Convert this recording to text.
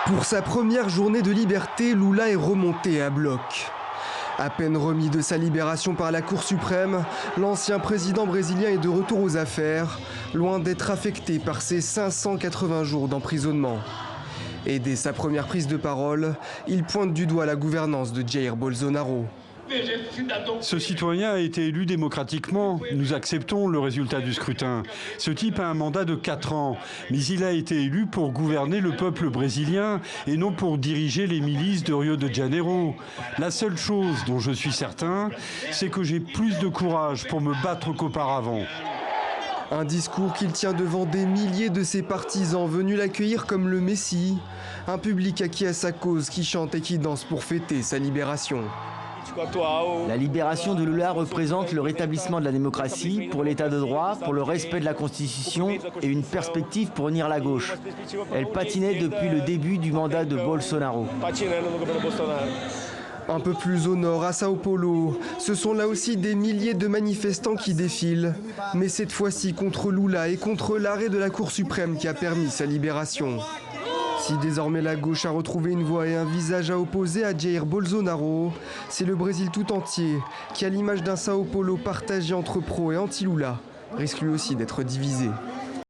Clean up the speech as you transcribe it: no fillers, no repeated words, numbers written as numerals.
Pour sa première journée de liberté, Lula est remonté à bloc. À peine remis de sa libération par la Cour suprême, l'ancien président brésilien est de retour aux affaires, loin d'être affecté par ses 580 jours d'emprisonnement. Et dès sa première prise de parole, il pointe du doigt la gouvernance de Jair Bolsonaro. Ce citoyen a été élu démocratiquement. Nous acceptons le résultat du scrutin. Ce type a un mandat de 4 ans, mais il a été élu pour gouverner le peuple brésilien et non pour diriger les milices de Rio de Janeiro. La seule chose dont je suis certain, c'est que j'ai plus de courage pour me battre qu'auparavant. Un discours qu'il tient devant des milliers de ses partisans venus l'accueillir comme le Messie, un public acquis à sa cause qui chante et qui danse pour fêter sa libération. La libération de Lula représente le rétablissement de la démocratie, pour l'état de droit, pour le respect de la Constitution et une perspective pour unir la gauche. Elle patinait depuis le début du mandat de Bolsonaro. Un peu plus au nord, à Sao Paulo, ce sont là aussi des milliers de manifestants qui défilent. Mais cette fois-ci contre Lula et contre l'arrêt de la Cour suprême qui a permis sa libération. Si désormais la gauche a retrouvé une voix et un visage à opposer à Jair Bolsonaro, c'est le Brésil tout entier qui, à l'image d'un Sao Paulo partagé entre pro et anti-Lula, risque lui aussi d'être divisé.